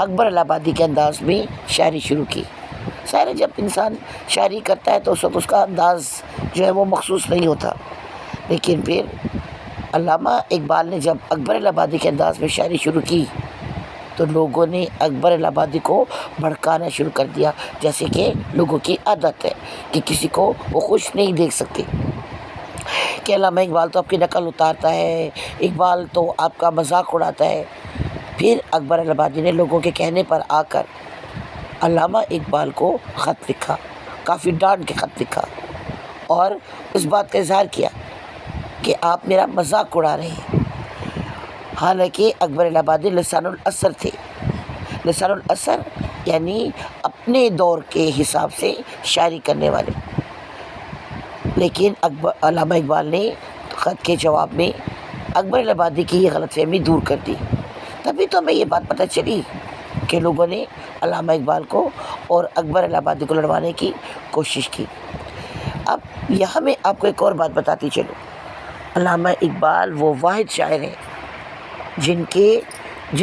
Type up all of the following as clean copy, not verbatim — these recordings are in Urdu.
اکبر الہ آبادی کے انداز میں شاعری شروع کی. ظاہر ہے جب انسان شاعری کرتا ہے تو اس وقت اس کا انداز جو ہے وہ مخصوص نہیں ہوتا، لیکن پھر علامہ اقبال نے جب اکبر الہ آبادی کے انداز میں شاعری شروع کی تو لوگوں نے اکبر الہ آبادی کو بھڑکانا شروع کر دیا، جیسے کہ لوگوں کی عادت ہے کہ کسی کو وہ خوش نہیں دیکھ سکتے کہ علامہ اقبال تو آپ کی نقل اتارتا ہے، اقبال تو آپ کا مذاق اڑاتا ہے. پھر اکبر الہ آبادی نے لوگوں کے کہنے پر آ کر علامہ اقبال کو خط لکھا، کافی ڈانٹ کے خط لکھا اور اس بات کا اظہار کیا کہ آپ میرا مذاق اڑا رہے ہیں. حالانکہ اکبر الہ آبادی لسان الاثر تھے. لسان الاثر یعنی اپنے دور کے حساب سے شاعری کرنے والے، لیکن علامہ اقبال نے خط کے جواب میں اکبر الہ آبادی کی یہ غلط فہمی دور کر دی. تبھی تو ہمیں یہ بات پتہ چلی کہ لوگوں نے علامہ اقبال کو اور اکبر الہ آبادی کو لڑوانے کی کوشش کی. اب یہاں میں آپ کو ایک اور بات بتاتی چلوں. علامہ اقبال وہ واحد شاعر ہیں جن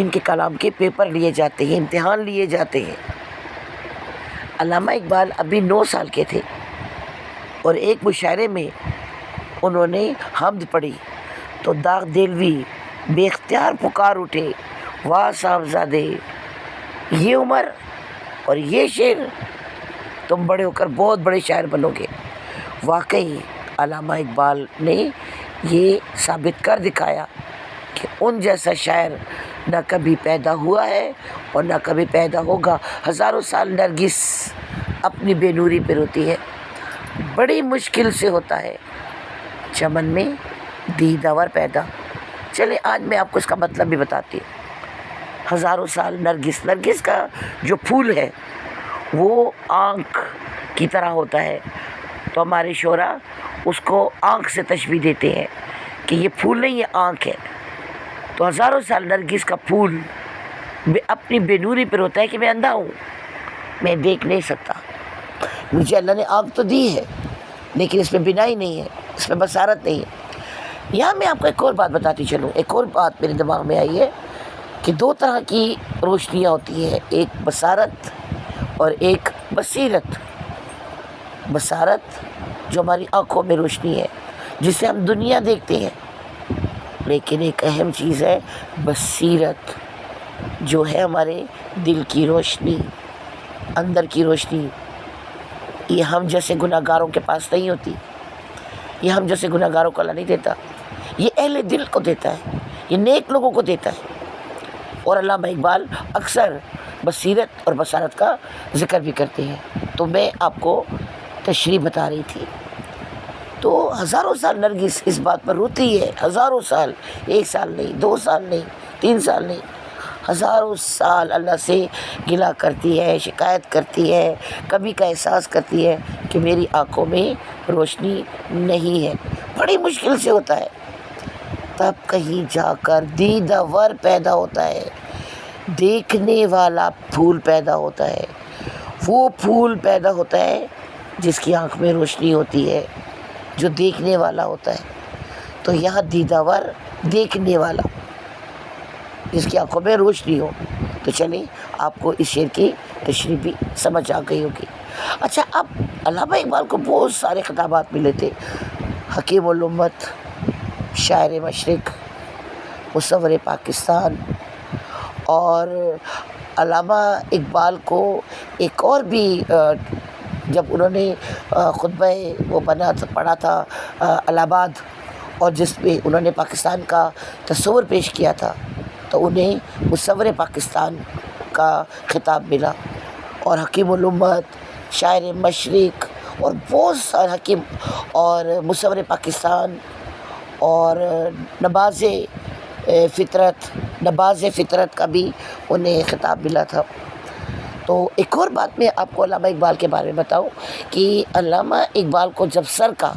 کے کلام کے پیپر لیے جاتے ہیں، امتحان لیے جاتے ہیں. علامہ اقبال ابھی 9 سال کے تھے اور ایک مشاعرے میں انہوں نے حمد پڑھی تو داغ دلوی بے اختیار پکار اٹھے، واہ صاحبزادے یہ عمر اور یہ شعر، تم بڑے ہو کر بہت بڑے شاعر بنو گے. واقعی علامہ اقبال نے یہ ثابت کر دکھایا کہ ان جیسا شاعر نہ کبھی پیدا ہوا ہے اور نہ کبھی پیدا ہوگا. ہزاروں سال نرگس اپنی بے نوری پہ روتی ہے، بڑی مشکل سے ہوتا ہے چمن میں دیداور پیدا. چلے آج میں آپ کو اس کا مطلب بھی بتاتی ہوں. ہزاروں سال نرگس کا جو پھول ہے وہ آنکھ کی طرح ہوتا ہے، تو ہمارے شعراء اس کو آنکھ سے تشبیہ دیتے ہیں کہ یہ پھول نہیں، یہ آنکھ ہے. تو ہزاروں سال نرگس کا پھول اپنی بے نوری پر ہوتا ہے کہ میں اندھا ہوں، میں دیکھ نہیں سکتا. مجھے اللہ نے آنکھ تو دی ہے لیکن اس میں بینائی نہیں ہے، اس میں بصارت نہیں ہے. یہاں میں آپ کو ایک اور بات بتاتی چلوں. ایک اور بات میرے دماغ میں آئی ہے کہ 2 طرح کی روشنیاں ہوتی ہیں، ایک بصارت اور ایک بصیرت. بصارت جو ہماری آنکھوں میں روشنی ہے جس سے ہم دنیا دیکھتے ہیں، لیکن ایک اہم چیز ہے بصیرت جو ہے ہمارے دل کی روشنی، اندر کی روشنی. یہ ہم جیسے گناہ گاروں کے پاس نہیں ہوتی، یہ ہم جیسے گناہ گاروں کو اللہ نہیں دیتا، یہ اہل دل کو دیتا ہے، یہ نیک لوگوں کو دیتا ہے. اور علامہ اقبال اکثر بصیرت اور بصارت کا ذکر بھی کرتے ہیں. تو میں آپ کو تشریح بتا رہی تھی. تو ہزاروں سال نرگس اس بات پر روتی ہے، ہزاروں سال، 1 سال نہیں، 2 سال نہیں، 3 سال نہیں، ہزاروں سال اللہ سے گلہ کرتی ہے، شکایت کرتی ہے، کبھی کا احساس کرتی ہے کہ میری آنکھوں میں روشنی نہیں ہے، بڑی مشکل سے ہوتا ہے. تب کہیں جا کر دیداور پیدا ہوتا ہے، دیکھنے والا پھول پیدا ہوتا ہے. وہ پھول پیدا ہوتا ہے جس کی آنکھ میں روشنی ہوتی ہے، جو دیکھنے والا ہوتا ہے. تو یہاں دیداور دیکھنے والا جس کی آنکھوں میں روشنی ہو. تو چلیں آپ کو اس شعر کی تشریح بھی سمجھ آ گئی ہوگی. اچھا، اب علامہ اقبال کو بہت سارے خطابات ملے تھے. حکیم الامت، شاعر مشرق، مصور پاکستان. اور علامہ اقبال کو ایک اور بھی جب انہوں نے خطبہ وہ پڑھا تھا الہ آباد، اور جس پہ انہوں نے پاکستان کا تصور پیش کیا تھا، تو انہیں مصور پاکستان کا خطاب ملا. اور حکیم الامت، شاعر مشرق اور بہت سارے حکیم اور مصور پاکستان اور نباز فطرت کا بھی انہیں خطاب ملا تھا. تو ایک اور بات میں آپ کو علامہ اقبال کے بارے میں بتاؤں کہ علامہ اقبال کو جب سر کا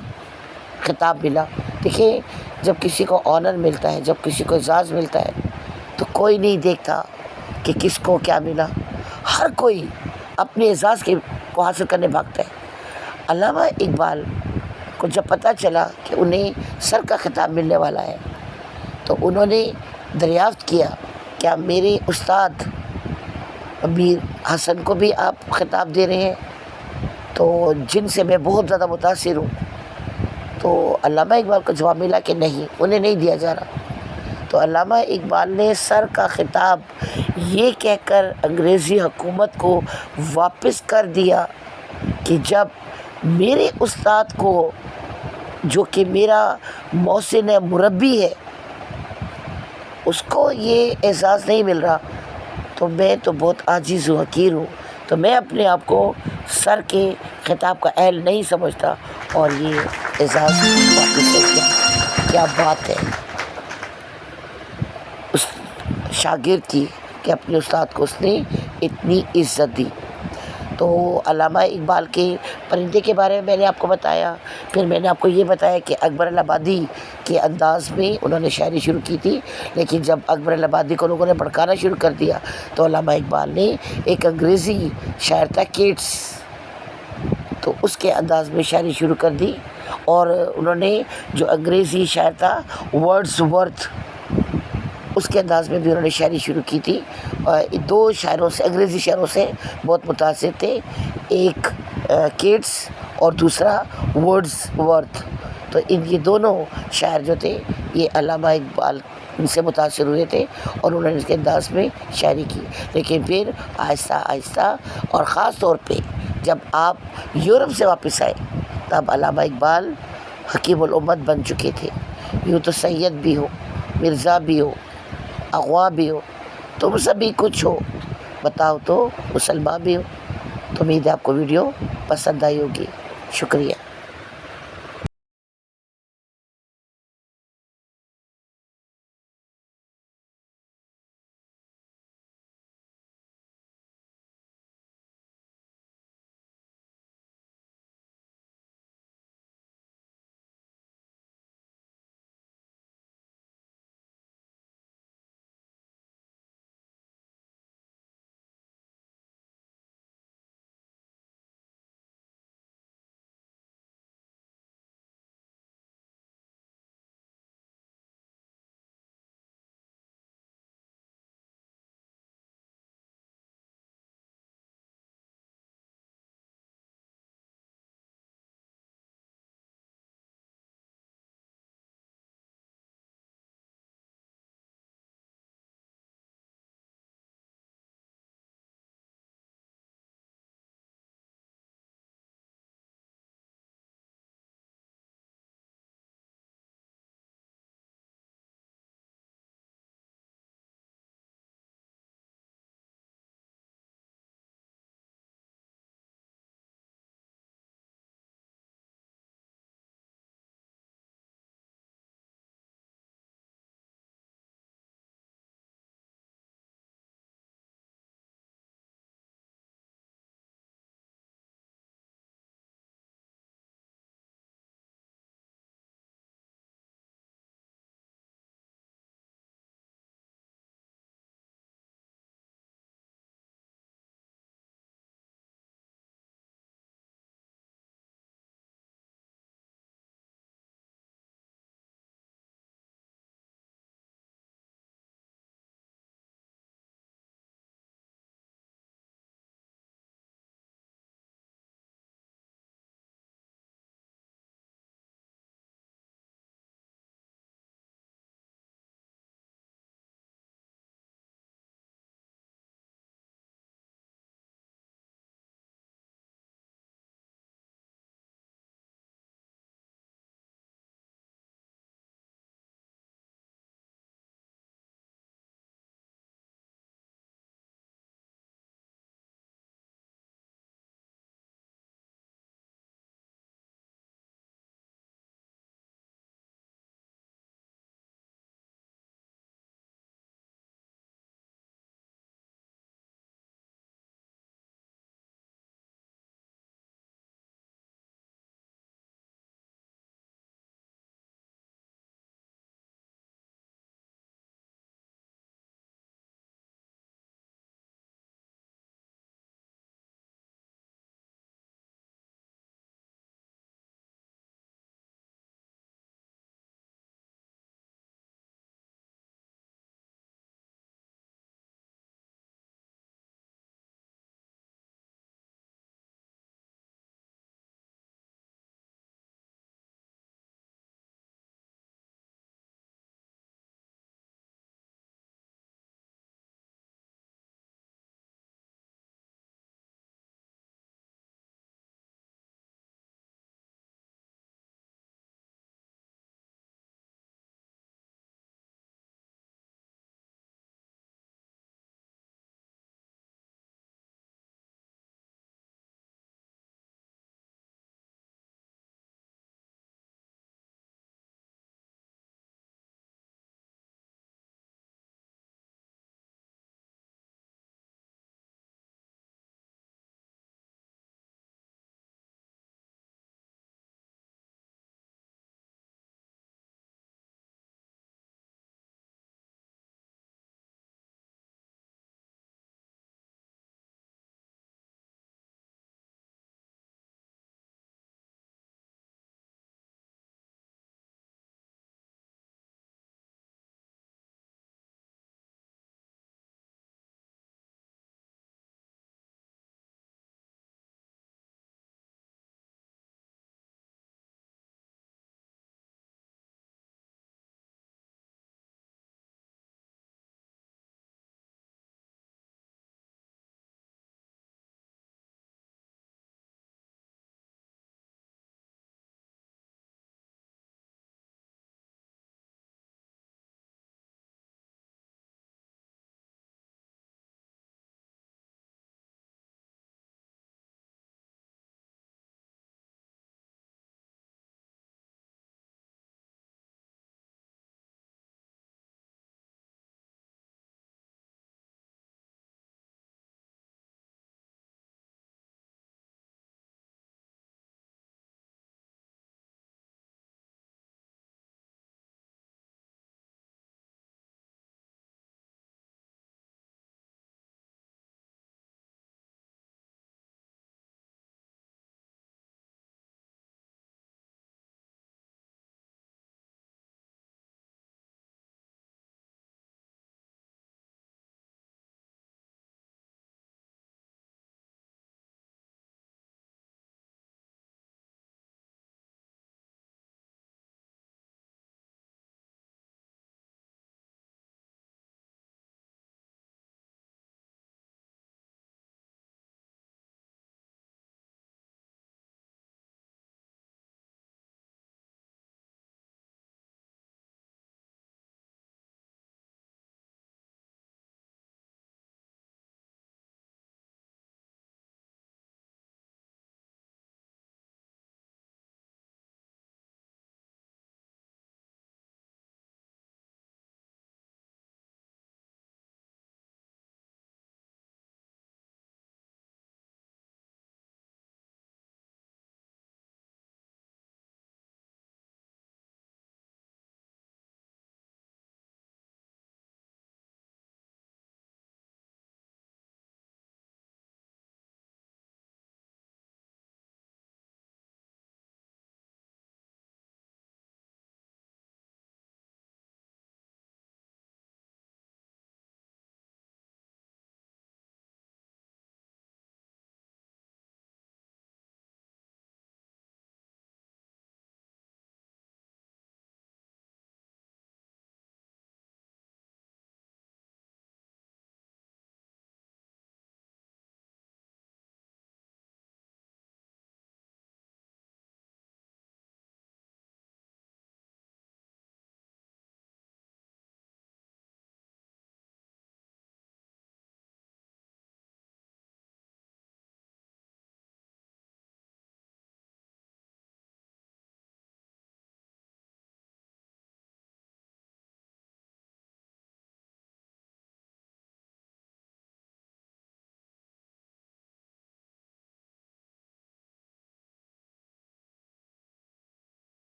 خطاب ملا، دیکھیں جب کسی کو آنر ملتا ہے، جب کسی کو اعزاز ملتا ہے تو کوئی نہیں دیکھتا کہ کس کو کیا ملا، ہر کوئی اپنے اعزاز کو حاصل کرنے بھاگتا ہے. علامہ اقبال کو جب پتہ چلا کہ انہیں سر کا خطاب ملنے والا ہے تو انہوں نے دریافت کیا کیا میرے استاد امیر حسن کو بھی آپ خطاب دے رہے ہیں، تو جن سے میں بہت زیادہ متاثر ہوں. تو علامہ اقبال کو جواب ملا کہ نہیں، انہیں نہیں دیا جا رہا. تو علامہ اقبال نے سر کا خطاب یہ کہہ کر انگریزی حکومت کو واپس کر دیا کہ جب میرے استاد کو، جو کہ میرا محسن مربی ہے، اس کو یہ اعزاز نہیں مل رہا تو میں تو بہت عاجز ہوں، حقیر ہوں، تو میں اپنے آپ کو سر کے خطاب کا اہل نہیں سمجھتا اور یہ اعزاز واپس ہو گیا. کیا بات ہے اس شاگرد کی کہ اپنے استاد کو اس نے اتنی عزت دی. تو علامہ اقبال کے پرندے کے بارے میں میں نے آپ کو بتایا. پھر میں نے آپ کو یہ بتایا کہ اکبر الہٰبادی کے انداز میں انہوں نے شاعری شروع کی تھی، لیکن جب اکبر الہٰبادی کو لوگوں نے بھڑکانا شروع کر دیا تو علامہ اقبال نے ایک انگریزی شاعر تھا کیٹس، تو اس کے انداز میں شاعری شروع کر دی. اور انہوں نے جو انگریزی شاعر تھا ورڈز ورتھ، اس کے انداز میں بھی انہوں نے شاعری شروع کی تھی. دو شاعروں سے، انگریزی شاعروں سے بہت متاثر تھے، ایک کیٹس اور دوسرا ورڈز ورتھ. تو یہ دونوں شاعر جو تھے یہ علامہ اقبال ان سے متاثر ہوئے تھے اور انہوں نے اس کے انداز میں شاعری کی. لیکن پھر آہستہ آہستہ اور خاص طور پہ جب آپ یورپ سے واپس آئے تب علامہ اقبال حکیم الامت بن چکے تھے. یوں تو سید بھی ہو، مرزا بھی ہو، اغوا بھی ہو، تم سبھی کچھ ہو، بتاؤ تو مسلمان بھی ہو. تو امید ہے آپ کو ویڈیو پسند آئی ہوگی. شکریہ.